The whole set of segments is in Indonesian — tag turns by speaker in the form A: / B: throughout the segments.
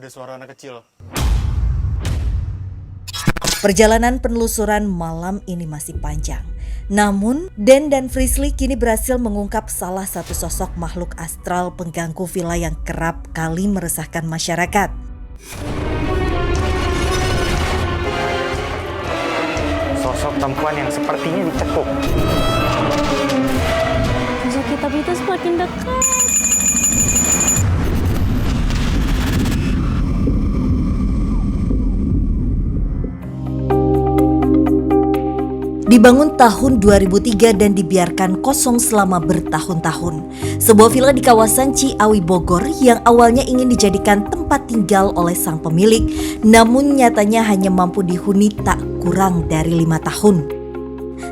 A: Ada suara anak kecil.
B: Perjalanan penelusuran malam ini masih panjang. Namun, Den dan Frisly kini berhasil mengungkap salah satu sosok makhluk astral pengganggu villa yang kerap kali meresahkan masyarakat.
C: Sosok perempuan yang sepertinya dicekuk.
D: Sosok kitab itu semakin dekat.
B: Dibangun tahun 2003 dan dibiarkan kosong selama bertahun-tahun. Sebuah villa di kawasan Ciawi Bogor yang awalnya ingin dijadikan tempat tinggal oleh sang pemilik, namun nyatanya hanya mampu dihuni tak kurang dari 5 tahun.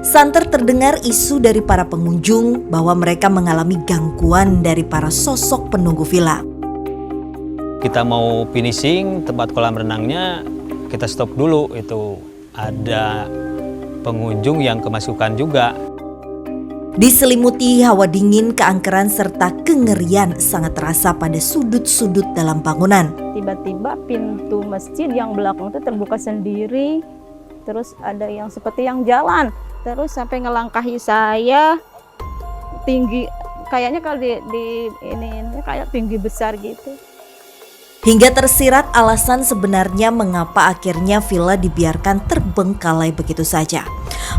B: Santer terdengar isu dari para pengunjung bahwa mereka mengalami gangguan dari para sosok penunggu villa.
E: Kita mau finishing tempat kolam renangnya, kita stop dulu. Itu ada pengunjung yang kemasukan juga.
B: Diselimuti hawa dingin, keangkeran serta kengerian sangat terasa pada sudut-sudut dalam bangunan.
D: Tiba-tiba pintu masjid yang belakang itu terbuka sendiri. Terus ada yang seperti yang jalan. Terus sampai ngelangkahi saya tinggi. Kayaknya kalau di ini kayak tinggi besar gitu.
B: Hingga tersirat alasan sebenarnya mengapa akhirnya villa dibiarkan terbengkalai begitu saja.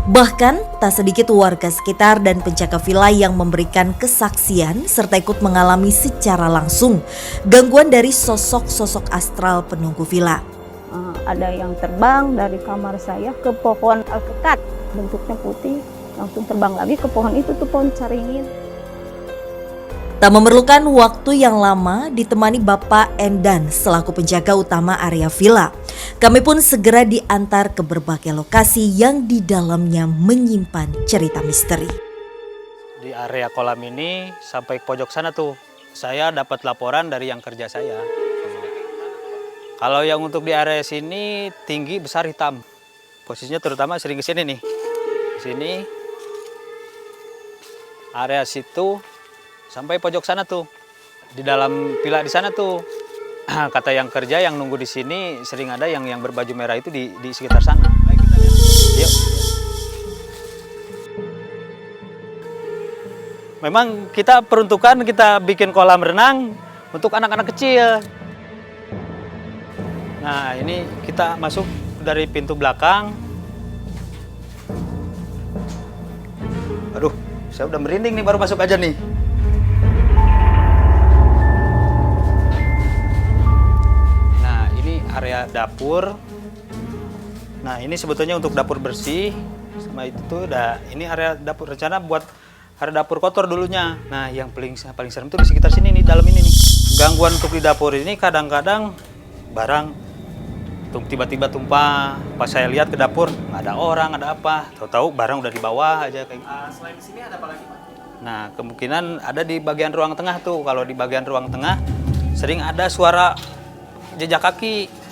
B: Bahkan tak sedikit warga sekitar dan penjaga villa yang memberikan kesaksian serta ikut mengalami secara langsung gangguan dari sosok-sosok astral penunggu villa.
D: Ada yang terbang dari kamar saya ke pohon alpukat, bentuknya putih, langsung terbang lagi ke pohon itu tuh, pohon caringin.
B: Tak memerlukan waktu yang lama ditemani Bapak Endan selaku penjaga utama area villa. Kami pun segera diantar ke berbagai lokasi yang di dalamnya menyimpan cerita misteri.
E: Di area kolam ini sampai ke pojok sana tuh, saya dapat laporan dari yang kerja saya. Kalau yang untuk di area sini tinggi, besar, hitam. Posisinya terutama sering ke sini nih. Di sini area situ sampai pojok sana tuh, di dalam villa di sana tuh. Kata yang kerja yang nunggu di sini sering ada yang berbaju merah itu di sekitar sana. Ayo kita lihat. Yuk. Memang kita peruntukan kita bikin kolam renang untuk anak-anak kecil. Nah ini kita masuk dari pintu belakang. Aduh, saya udah merinding nih baru masuk aja nih. Area dapur. Nah ini sebetulnya untuk dapur bersih sama itu tuh udah. Ini area dapur, rencana buat area dapur kotor dulunya. Nah yang paling serem tuh di sekitar sini nih, dalam ini nih. Gangguan untuk di dapur ini kadang-kadang barang tiba-tiba tumpah. Pas saya lihat ke dapur nggak ada orang, ada apa? Tahu-tahu barang udah di bawah aja kayak. Selain di sini ada apa lagi, Pak? Nah kemungkinan ada di bagian ruang tengah tuh. Kalau di bagian ruang tengah sering ada suara jejak kaki.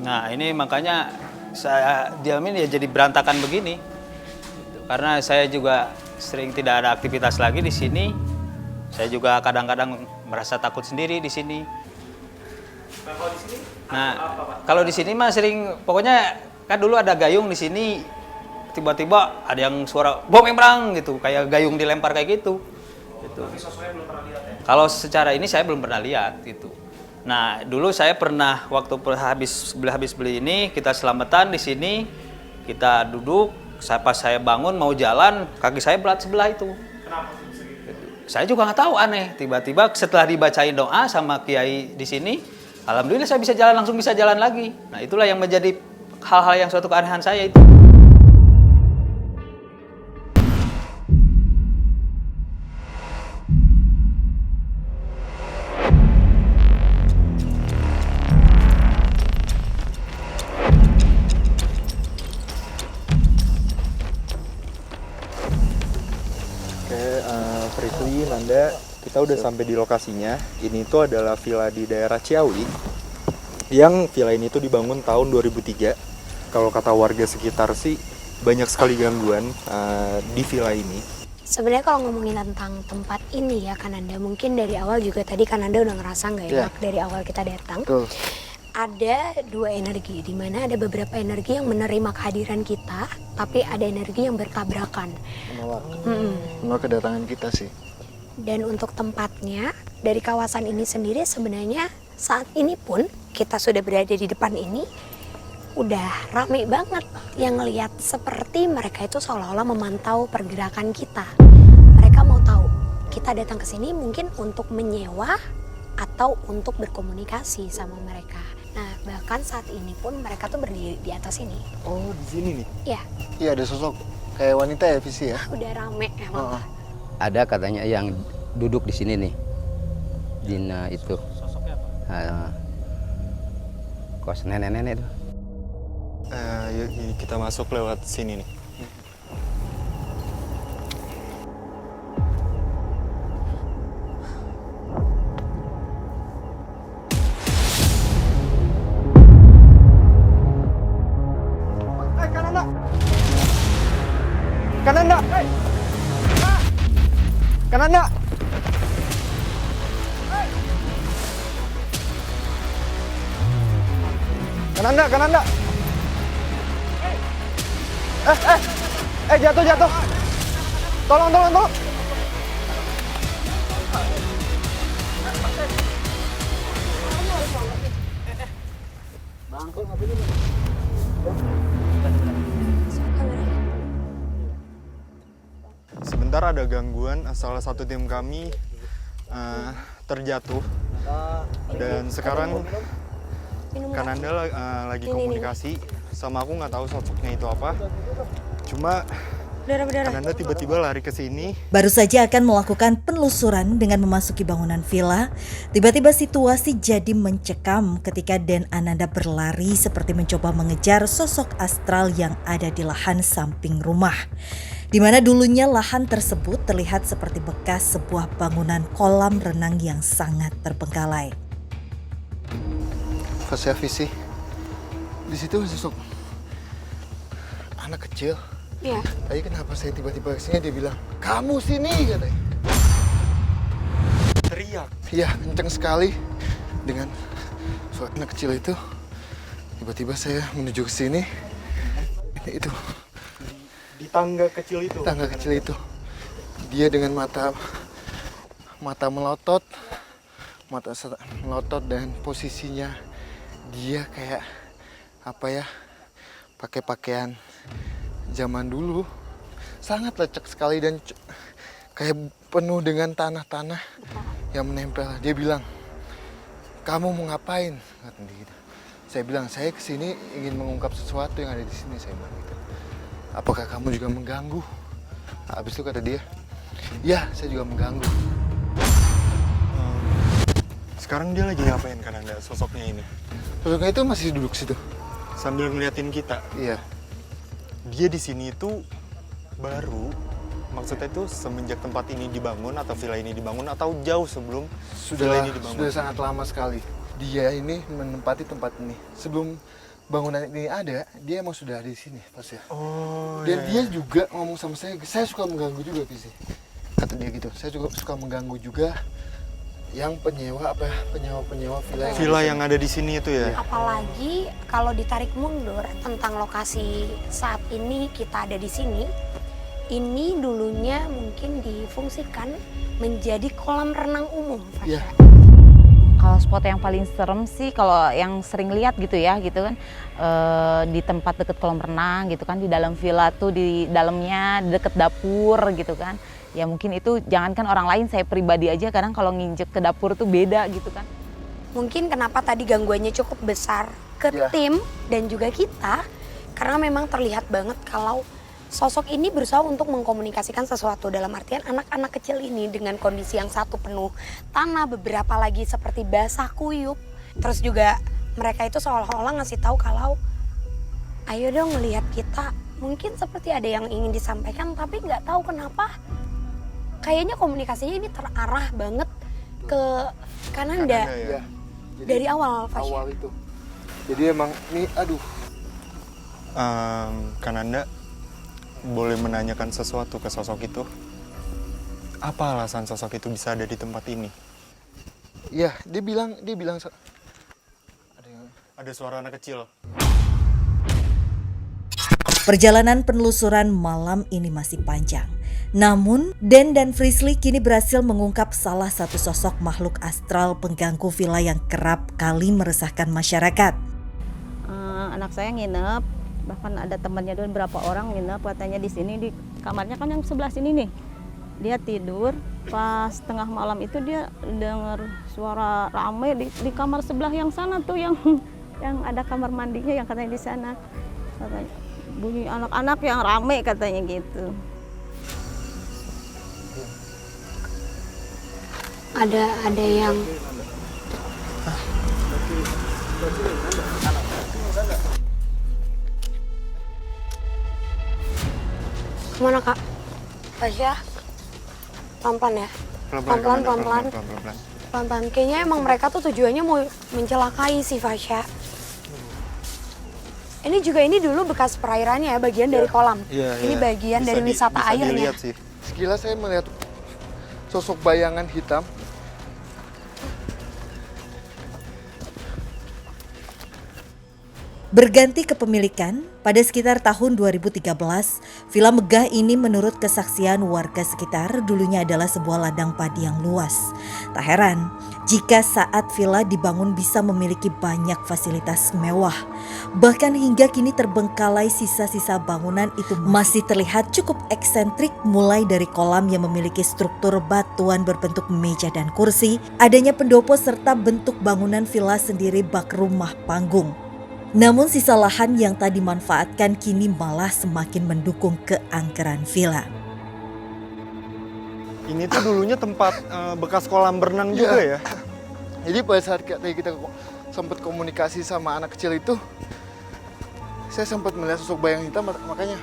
E: Nah ini makanya saya diamin ya jadi berantakan begini. Karena saya juga sering tidak ada aktivitas lagi di sini. Saya juga kadang-kadang merasa takut sendiri di sini.
A: Kalau di sini
E: Nah, kalau di sini mah sering, pokoknya kan dulu ada gayung di sini. Tiba-tiba ada yang suara bom embrang gitu, kayak gayung dilempar kayak gitu.
A: Tapi sosoknya belum pernah lihat ya?
E: Kalau secara ini saya belum pernah lihat gitu. Nah, dulu saya pernah waktu habis beli ini, kita selamatan di sini, kita duduk, pas saya bangun mau jalan, kaki saya berat sebelah itu.
A: Kenapa bisa gitu?
E: Saya juga nggak tahu, aneh. Tiba-tiba setelah dibacain doa sama kiai di sini, alhamdulillah saya bisa jalan, langsung bisa jalan lagi. Nah, itulah yang menjadi hal-hal yang suatu keanehan saya itu.
F: Frisly, Nanda, kita udah sampai di lokasinya. Ini tuh adalah villa di daerah Ciawi. Yang villa ini tuh dibangun tahun 2003. Kalau kata warga sekitar sih banyak sekali gangguan di villa ini.
G: Sebenarnya kalau ngomongin tentang tempat ini ya Kananda, mungkin dari awal juga tadi Kananda udah ngerasa nggak enak dari awal kita datang.
H: Betul.
G: Ada dua energi, di mana ada beberapa energi yang menerima kehadiran kita, tapi ada energi yang bertabrakan.
H: Menolak kedatangan kita sih.
G: Dan untuk tempatnya, dari kawasan ini sendiri sebenarnya saat ini pun kita sudah berada di depan ini, udah rame banget yang ngelihat seperti mereka itu seolah-olah memantau pergerakan kita. Mereka mau tahu kita datang ke sini mungkin untuk menyewa atau untuk berkomunikasi sama mereka. Nah, bahkan saat ini pun mereka tuh berdiri di atas ini.
F: Oh, di sini nih.
G: Iya,
H: Iya, ada sosok kayak wanita ya, Visi ya.
G: udah rame emang.
I: Ada katanya yang duduk di sini nih, Dina itu.
A: Sosoknya apa?
I: Kos nenek-nenek itu.
F: Yuk, kita masuk lewat sini nih.
C: Kananda! Kananda! Kananda, Kananda! Jatuh! Tolong!
F: Sebentar ada gangguan, salah satu tim kami terjatuh. Dan sekarang Kananda lagi komunikasi sama aku, nggak tahu sosoknya itu apa. Cuma Kananda tiba-tiba lari ke sini.
B: Baru saja akan melakukan penelusuran dengan memasuki bangunan villa, tiba-tiba situasi jadi mencekam ketika Den Ananda berlari seperti mencoba mengejar sosok astral yang ada di lahan samping rumah. Di mana dulunya lahan tersebut terlihat seperti bekas sebuah bangunan kolam renang yang sangat terbengkalai.
H: Pas ya, Visi. Di situ sosok anak kecil.
G: Iya.
H: Tadi kenapa saya tiba-tiba kesini dia bilang, "Kamu sini," katanya.
F: Teriak.
H: Iya, kenceng sekali dengan suara anak kecil itu. Tiba-tiba saya menuju ke sini. Itu
F: Di tangga kecil itu.
H: tangga kecil itu. Dia dengan mata melotot, melotot dan posisinya dia kayak apa ya? Pakai pakaian zaman dulu. Sangat lecek sekali dan kayak penuh dengan tanah-tanah yang menempel. Dia bilang, "Kamu mau ngapain?" Kata dia gitu. Saya bilang, "Saya kesini ingin mengungkap sesuatu yang ada di sini," saya bilang gitu. "Apakah kamu juga mengganggu?" Habis itu kata dia, "Ya, saya juga mengganggu."
F: Sekarang dia lagi ngapain Kananda, sosoknya ini?
H: Sosoknya itu masih duduk situ.
F: Sambil ngeliatin kita.
H: Iya.
F: Dia di sini itu baru, maksudnya itu semenjak tempat ini dibangun atau villa ini dibangun atau jauh sebelum villa ini dibangun?
H: Sudah sangat lama sekali. Dia ini menempati tempat ini. Sebelum bangunan ini ada, dia emang sudah ada di sini, pas ya.
F: Oh.
H: Dan
F: iya,
H: dia
F: iya.
H: juga ngomong sama saya suka mengganggu juga, Visi. Kata dia gitu, saya juga suka mengganggu juga yang penyewa villa.
F: Villa yang ada di sini itu ya.
G: Apalagi kalau ditarik mundur tentang lokasi saat ini kita ada di sini, ini dulunya mungkin difungsikan menjadi kolam renang umum. Fasya.
H: Iya.
D: Kalau spot yang paling serem sih kalau yang sering lihat gitu ya gitu kan, di tempat deket kolam renang gitu kan, di dalam villa tuh di dalamnya deket dapur gitu kan. Ya mungkin itu jangankan orang lain, saya pribadi aja kadang kalau nginjek ke dapur tuh beda gitu kan.
G: Mungkin kenapa tadi gangguannya cukup besar ke
H: Iya.
G: tim dan juga kita, karena memang terlihat banget kalau sosok ini berusaha untuk mengkomunikasikan sesuatu, dalam artian anak-anak kecil ini dengan kondisi yang satu penuh tanah, beberapa lagi seperti basah kuyup. Terus juga mereka itu seolah-olah ngasih tahu kalau ayo dong melihat kita. Mungkin seperti ada yang ingin disampaikan tapi nggak tahu kenapa. Kayaknya komunikasinya ini terarah banget ke Kananda.
F: Kananda, ya.
H: Jadi,
G: Dari awal, Fasya.
H: awal itu. Jadi emang ini aduh.
F: Kananda boleh menanyakan sesuatu ke sosok itu? Apa alasan sosok itu bisa ada di tempat ini?
H: Iya, dia bilang
F: Ada suara anak kecil.
B: Perjalanan penelusuran malam ini masih panjang. Namun, Dan dan Frisly kini berhasil mengungkap salah satu sosok makhluk astral pengganggu villa yang kerap kali meresahkan masyarakat.
D: Anak saya nginep, bahkan ada temannya dan berapa orang nginep katanya di sini, di kamarnya kan yang sebelah sini nih. Dia tidur, pas tengah malam itu dia dengar suara rame di kamar sebelah yang sana tuh, yang ada kamar mandinya yang katanya di sana. Katanya bunyi anak-anak yang rame katanya gitu.
G: Ada yang kemana Kak? Tasya, pelan-pelan ya. Pelan-pelan. Kayaknya emang mereka tuh tujuannya mau mencelakai si Fasya. Ini juga dulu bekas perairannya ya, bagian dari kolam. Ini bagian dari wisata airnya.
F: Sih.
H: Sekilas saya melihat sosok bayangan hitam.
B: Berganti kepemilikan, pada sekitar tahun 2013, villa megah ini menurut kesaksian warga sekitar dulunya adalah sebuah ladang padi yang luas. Tak heran jika saat villa dibangun bisa memiliki banyak fasilitas mewah. Bahkan hingga kini terbengkalai sisa-sisa bangunan itu masih terlihat cukup eksentrik, mulai dari kolam yang memiliki struktur batuan berbentuk meja dan kursi, adanya pendopo serta bentuk bangunan villa sendiri bak rumah panggung. Namun sisa lahan yang tak dimanfaatkan kini malah semakin mendukung keangkeran villa.
F: Ini tuh dulunya tempat bekas kolam berenang juga ya?
H: Jadi pada saat kita sempat komunikasi sama anak kecil itu, saya sempat melihat sosok bayang hitam, makanya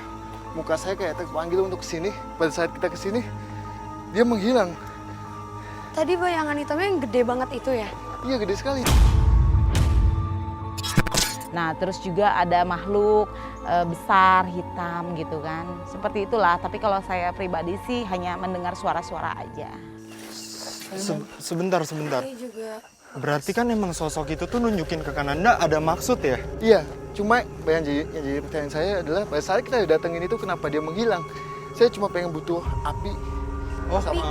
H: muka saya kayak terpanggil untuk kesini. Pada saat kita kesini, dia menghilang.
G: Tadi bayangan hitamnya yang gede banget itu ya?
H: Iya, gede sekali.
J: Nah, terus juga ada makhluk besar, hitam gitu kan. Seperti itulah, tapi kalau saya pribadi sih hanya mendengar suara-suara aja.
F: Sebentar. Berarti kan emang sosok itu tuh nunjukin ke Kananda ada maksud ya?
H: Iya, cuma yang jadi pertanyaan saya adalah pada saat kita datengin itu kenapa dia menghilang? Saya cuma pengen butuh api.
F: Oh, sama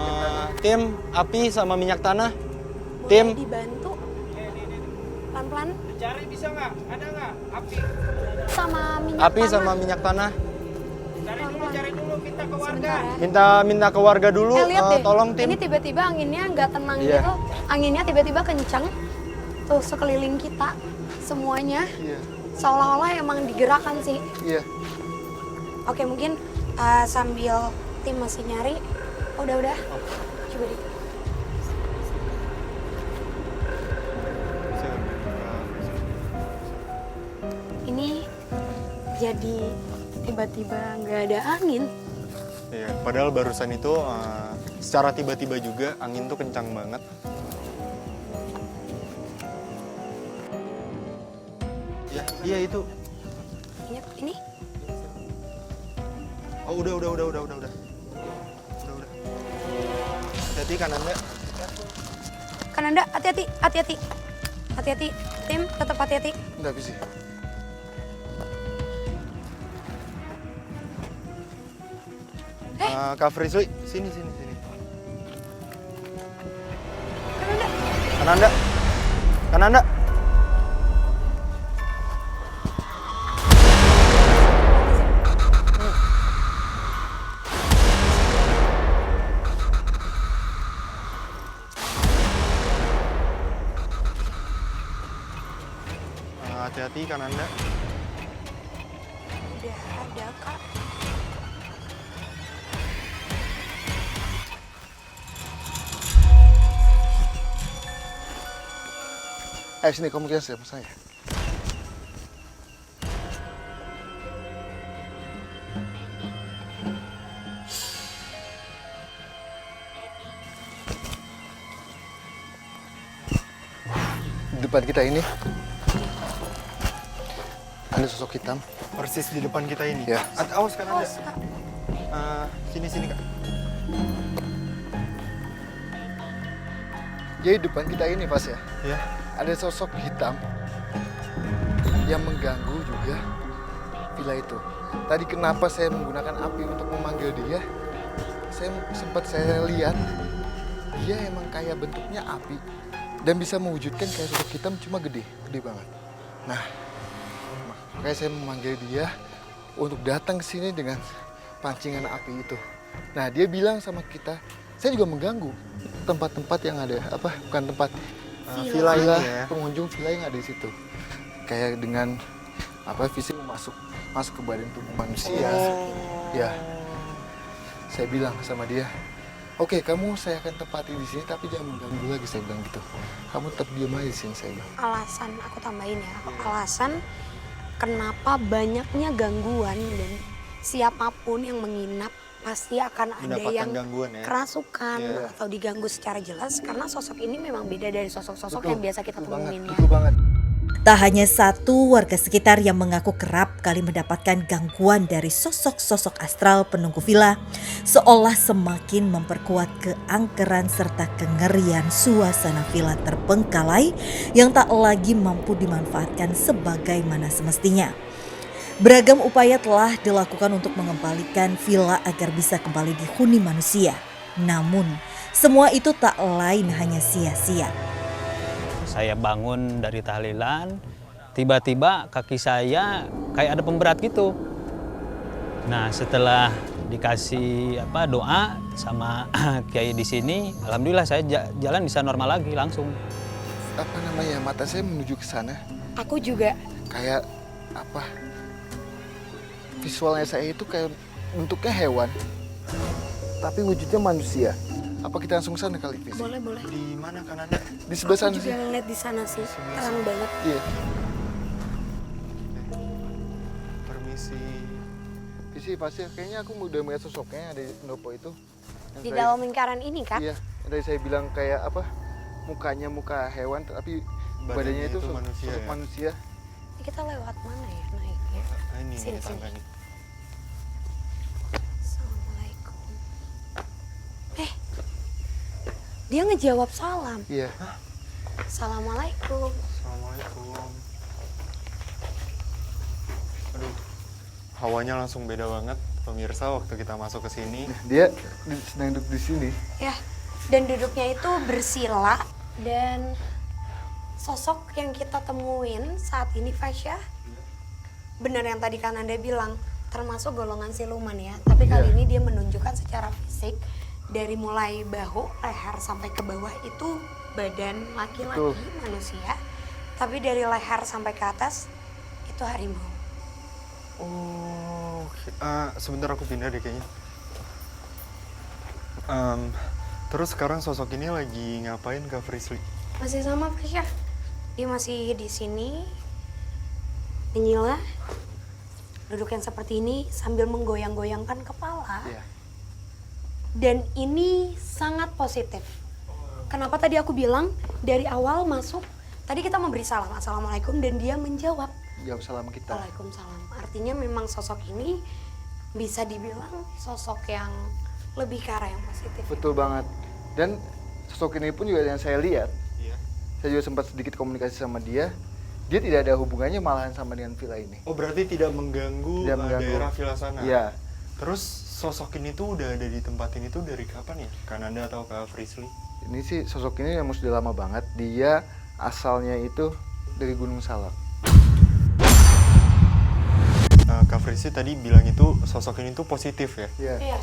F: tim api sama minyak tanah.
G: Boleh
F: Tim
G: dibantu? Pelan-pelan.
A: Cari bisa nggak? Ada nggak? Api.
G: Sama minyak
F: api
G: tanah.
F: sama minyak tanah.
A: Cari dulu, minta ke warga.
G: Sebentar ya.
F: Minta ke warga dulu.
G: Lihat deh,
F: Tolong tim.
G: ini tiba-tiba anginnya nggak tenang
F: Iya.
G: gitu. Anginnya tiba-tiba kencang. Tuh sekeliling kita semuanya.
H: Iya.
G: Seolah-olah emang digerakkan sih.
H: Iya.
G: Oke, mungkin sambil tim masih nyari. Udah. Coba deh. Ini jadi tiba-tiba nggak ada angin.
F: Iya, padahal barusan itu secara tiba-tiba juga angin tuh kencang banget. Iya itu.
G: Ini?
F: Oh udah. Hati-hati Kananda.
G: Kananda, hati-hati. Hati-hati. Tim, tetap hati-hati.
H: Nggak bisa.
F: Kak Frisly, sini. Kananda. Hati-hati Kananda.
G: Udah ada, Kak.
H: Ayo sini, komunikasi sama saya. Di depan kita ini ada sosok hitam.
F: Persis di depan kita ini.
H: Ya.
F: Awas Kananda.
G: Kak.
F: Sini Kak.
H: Jadi depan kita ini pas ya,
F: Ya.
H: ada sosok hitam yang mengganggu juga villa itu. Tadi kenapa saya menggunakan api untuk memanggil dia? Saya lihat dia emang kayak bentuknya api dan bisa mewujudkan kayak sosok hitam cuma gede banget. Nah, makanya saya memanggil dia untuk datang ke sini dengan pancingan api itu. Nah, dia bilang sama kita, saya juga mengganggu tempat-tempat yang ada bukan tempat
F: Villa ini ya.
H: pengunjung villa yang ada di situ. Kayak dengan fisik masuk ke badan tubuh manusia. Ya. Saya bilang sama dia, "Oke, kamu saya akan tempati di sini tapi jangan mengganggu lagi," saya bilang gitu. "Kamu tetap diam aja di sini," saya bilang.
G: Alasan, aku tambahin ya, alasan kenapa banyaknya gangguan dan siapapun yang menginap pasti akan ada
F: Mendapatkan
G: yang
F: gangguan ya.
G: kerasukan atau diganggu secara jelas karena sosok ini memang beda dari sosok-sosok yang biasa kita temuin ya.
H: Betul banget.
B: Tak hanya satu warga sekitar yang mengaku kerap kali mendapatkan gangguan dari sosok-sosok astral penunggu villa, seolah semakin memperkuat keangkeran serta kengerian suasana villa terbengkalai yang tak lagi mampu dimanfaatkan sebagaimana semestinya. Beragam upaya telah dilakukan untuk mengembalikan villa agar bisa kembali dihuni manusia. Namun, semua itu tak lain hanya sia-sia.
E: Saya bangun dari tahlilan, tiba-tiba kaki saya kayak ada pemberat gitu. Nah, setelah dikasih doa sama kiai di sini, alhamdulillah saya jalan bisa normal lagi langsung.
H: Mata saya menuju ke sana.
G: Aku juga.
H: Kayak visualnya saya itu kayak bentuknya hewan, tapi wujudnya manusia. Apa kita langsung sana kali, Visi?
G: Boleh.
F: Di mana kan Anda?
H: Di sebelah sana
G: Aku
H: sih.
G: juga ngeliat di sana sih, terang banget.
H: Iya.
F: Permisi.
H: Visi, pasti kayaknya aku udah melihat sosoknya yang ada di pendopo itu. Yang
G: Di
H: tadi-
G: dalam lingkaran ini kan?
H: Iya, yang tadi saya bilang kayak mukanya muka hewan, tapi badannya itu
F: manusia
H: sosok
F: ya?
H: manusia.
G: Ini kita lewat mana ya naiknya?
F: Ini
G: Sini.
F: tangga nih.
G: Assalamualaikum. Dia ngejawab salam.
H: Iya.
G: Assalamualaikum.
F: Assalamualaikum. Aduh, hawanya langsung beda banget pemirsa waktu kita masuk ke sini.
H: Dia sedang duduk di sini.
G: Ya, dan duduknya itu bersila dan sosok yang kita temuin saat ini Fasya, benar yang tadi kan Anda bilang, termasuk golongan siluman ya. Tapi kali ini dia menunjukkan secara fisik dari mulai bahu, leher sampai ke bawah itu badan laki-laki manusia. Tapi dari leher sampai ke atas itu harimau.
F: Oh, sebentar aku pindah deh kayaknya. Terus sekarang sosok ini lagi ngapain Kak Frisly?
G: Masih sama Fasya. Dia masih di sini. Menyila. Duduk yang seperti ini sambil menggoyang-goyangkan kepala.
H: Iya.
G: Dan ini sangat positif. Kenapa tadi aku bilang dari awal masuk, tadi kita memberi salam, Assalamualaikum, dan dia menjawab.
H: Jawab salam kita.
G: Waalaikumsalam. Artinya memang sosok ini bisa dibilang sosok yang lebih ke arah yang positif.
H: Betul banget. Dan sosok ini pun juga yang saya lihat.
F: Iya.
H: Saya juga sempat sedikit komunikasi sama dia. Dia tidak ada hubungannya malahan sama dengan villa ini.
F: Oh, berarti tidak mengganggu, daerah villa sana?
H: Iya.
F: Terus sosok ini tuh udah ada di tempat ini tuh dari kapan ya? Kananda atau Kak Frisly?
H: Ini sih sosok ini yang sudah lama banget. Dia asalnya itu dari Gunung Salak.
F: Kak Frisly tadi bilang itu sosok ini tuh positif ya?
H: Iya.
G: Iya.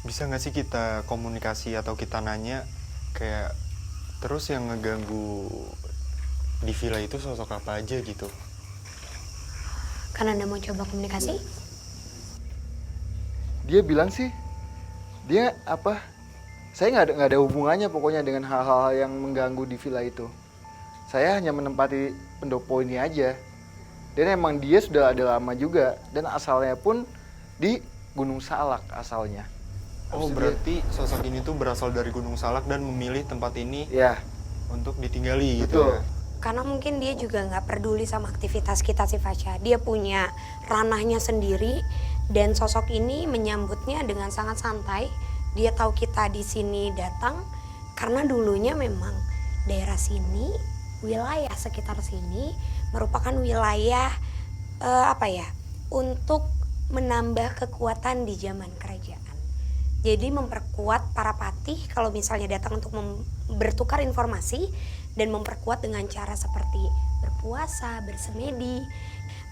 F: Bisa nggak sih kita komunikasi atau kita nanya kayak terus yang ngeganggu di villa itu sosok apa aja gitu?
G: Kan Anda mau coba komunikasi?
H: Dia bilang sih, dia saya nggak ada hubungannya pokoknya dengan hal-hal yang mengganggu di villa itu. Saya hanya menempati pendopo ini aja. Dan emang dia sudah ada lama juga. Dan asalnya pun di Gunung Salak asalnya.
F: Oh, berarti sosok ini tuh berasal dari Gunung Salak dan memilih tempat ini
H: ya
F: untuk ditinggali gitu
H: Betul.
F: ya?
G: Karena mungkin dia juga nggak peduli sama aktivitas kita sih Fasya. Dia punya ranahnya sendiri dan sosok ini menyambutnya dengan sangat santai. Dia tahu kita di sini datang karena dulunya memang daerah sini, wilayah sekitar sini merupakan wilayah untuk menambah kekuatan di zaman kerajaan. Jadi memperkuat para patih kalau misalnya datang untuk bertukar informasi dan memperkuat dengan cara seperti berpuasa, bersemedi.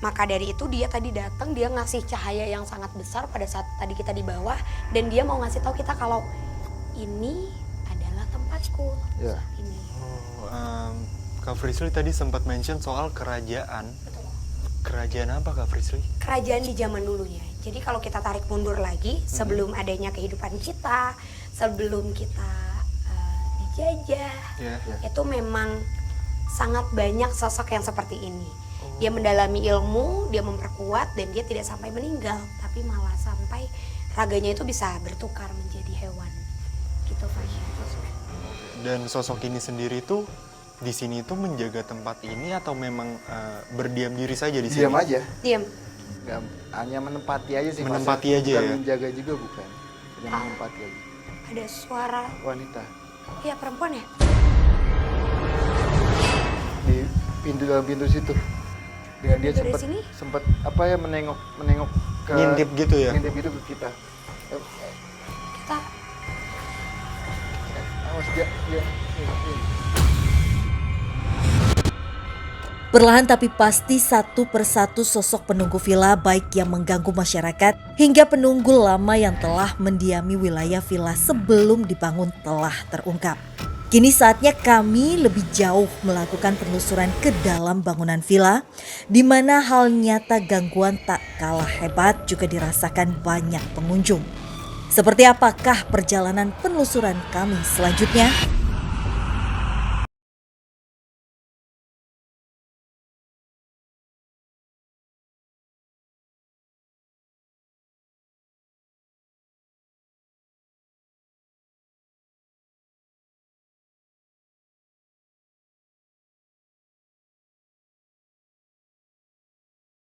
G: Maka dari itu dia tadi datang, dia ngasih cahaya yang sangat besar pada saat tadi kita di bawah, dan dia mau ngasih tahu kita kalau ini adalah tempatku.
H: Ya.
G: Ini.
F: Kak Frisly tadi sempat mention soal kerajaan. Kerajaan apa Kak Frisly?
G: Kerajaan di zaman dulunya. Jadi kalau kita tarik mundur lagi, sebelum adanya kehidupan kita, sebelum kita dijajah, itu memang sangat banyak sosok yang seperti ini. Dia mendalami ilmu, dia memperkuat, dan dia tidak sampai meninggal, tapi malah sampai raganya itu bisa bertukar menjadi hewan. Gitu, Fasya.
F: Dan sosok ini sendiri tuh di sini tuh menjaga tempat ini atau memang berdiam diri saja di sini?
H: Diam aja.
G: Diam.
H: Nggak, hanya menempati aja sih.
F: Menempati
H: Masa.
F: aja
H: Bukan
F: ya?
H: menjaga juga bukan. Hanya menempati aja.
G: Ada suara,
H: Wanita.
G: iya perempuan ya?
H: Di dalam pintu situ. Dan dia
G: Pintu dari
H: sempat menengok ke
F: Ngintip gitu ya?
H: Ngintip gitu ke kita.
G: Kita
H: Awas dia.
B: Perlahan tapi pasti satu persatu sosok penunggu villa baik yang mengganggu masyarakat hingga penunggu lama yang telah mendiami wilayah villa sebelum dibangun telah terungkap. Kini saatnya kami lebih jauh melakukan penelusuran ke dalam bangunan villa, di mana hal nyata gangguan tak kalah hebat juga dirasakan banyak pengunjung. Seperti apakah perjalanan penelusuran kami selanjutnya?